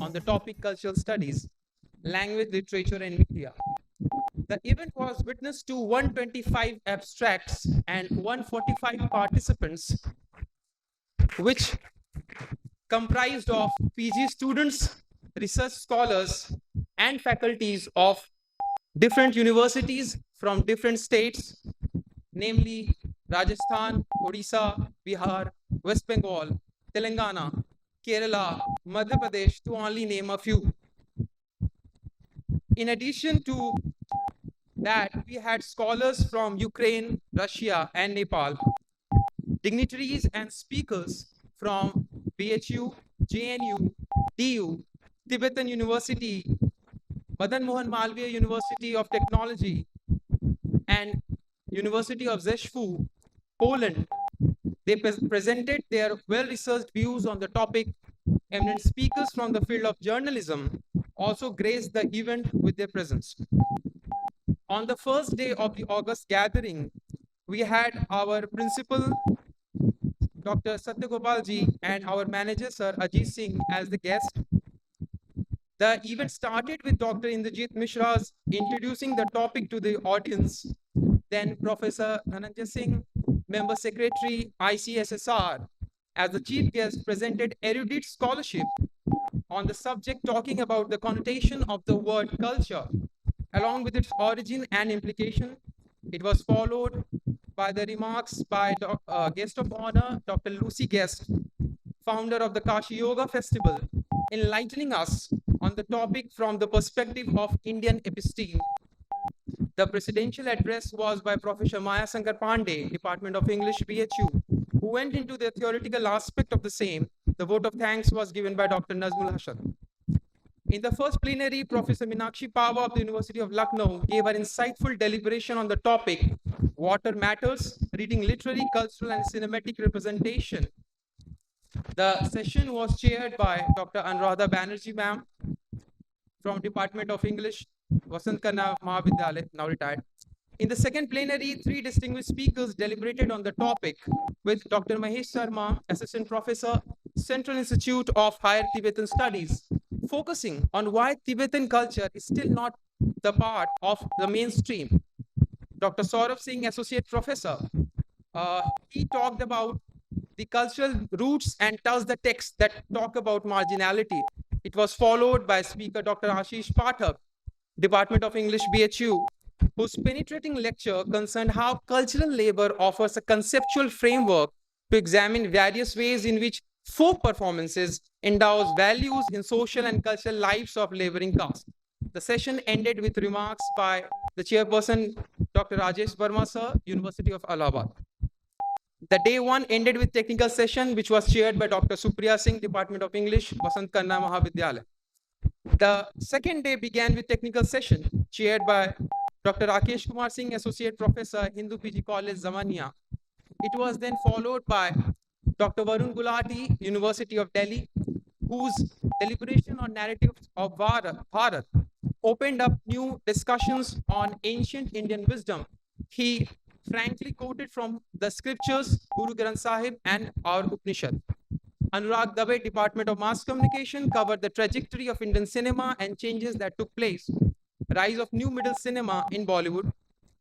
on the topic cultural studies, language, literature, and media. The event was witness to 125 abstracts and 145 participants, which comprised of PG students, research scholars, and faculties of different universities from different states, namely Rajasthan, Odisha, Bihar, West Bengal, Telangana, Kerala, Madhya Pradesh, to only name a few. In addition to that, we had scholars from Ukraine, Russia, and Nepal, dignitaries and speakers from BHU, JNU, DU, Tibetan University, Madan Mohan Malviya University of Technology, and University of Rzeszów, Poland. They presented their well-researched views on the topic. Eminent speakers from the field of journalism also graced the event with their presence. On the first day of the August gathering, we had our principal, Dr. Satyagopalji, and our manager, Sir Ajit Singh, as the guest. The event started with Dr. Indrajit Mishra's introducing the topic to the audience. Then Professor Dhananjay Singh, Member Secretary, ICSSR, as the chief guest, presented erudite scholarship on the subject, talking about the connotation of the word culture, along with its origin and implication. It was followed by the remarks by guest of honor, Dr. Lucy Guest, founder of the Kashi Yoga Festival, enlightening us on the topic from the perspective of Indian episteme. The presidential address was by Professor Maya Sankar Pandey, Department of English, BHU, who went into the theoretical aspect of the same. The vote of thanks was given by Dr. Nazmul Hasan. In the first plenary, Professor Meenakshi Pava of the University of Lucknow gave an insightful deliberation on the topic, Water Matters, Reading Literary, Cultural, and Cinematic Representation. The session was chaired by Dr. Anuradha Banerjee, ma'am, from Department of English, Vasant Kanna Mahavidyalaya, now retired. In the second plenary, 3 distinguished speakers deliberated on the topic, with Dr. Mahesh Sharma, Assistant Professor, Central Institute of Higher Tibetan Studies, focusing on why Tibetan culture is still not the part of the mainstream. Dr. Saurabh Singh, Associate Professor, he talked about the cultural roots and touched the texts that talk about marginality. It was followed by speaker Dr. Ashish Pathak, Department of English, BHU, whose penetrating lecture concerned how cultural labor offers a conceptual framework to examine various ways in which folk performances endows values in social and cultural lives of laboring caste. The session ended with remarks by the chairperson, Dr. Rajesh Verma, sir, University of Allahabad. The day 1 ended with technical session, which was chaired by Dr. Supriya Singh, Department of English, Vasant Kanna Mahavidyalaya. The second day began with technical session, chaired by Dr. Rakesh Kumar Singh, Associate Professor, Hindu PG College, Zamania. It was then followed by Dr. Varun Gulati, University of Delhi, whose deliberation on narratives of Bharat opened up new discussions on ancient Indian wisdom. He frankly quoted from the scriptures, Guru Granth Sahib, and our Upanishad. Anurag Dabe, Department of Mass Communication, covered the trajectory of Indian cinema and changes that took place, rise of new middle cinema in Bollywood.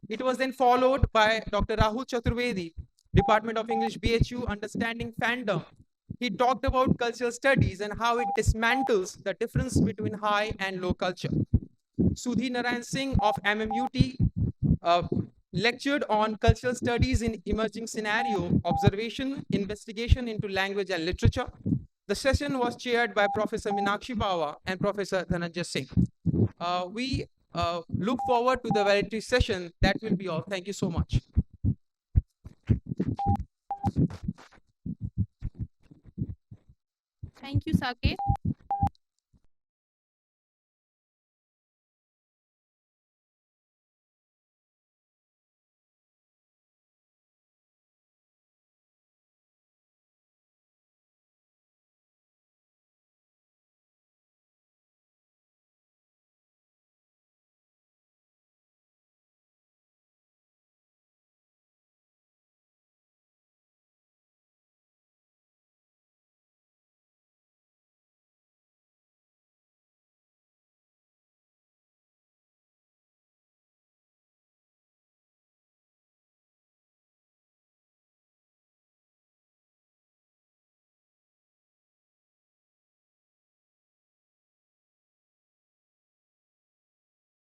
It was then followed by Dr. Rahul Chaturvedi, Department of English, BHU, Understanding Fandom. He talked about cultural studies and how it dismantles the difference between high and low culture. Sudhi Narayan Singh of MMUT lectured on cultural studies in emerging scenario, observation, investigation into language and literature. The session was chaired by Professor Meenakshi Pava and Professor Dhananjay Singh. We look forward to the variety session. That will be all. Thank you so much. Thank you, Saket.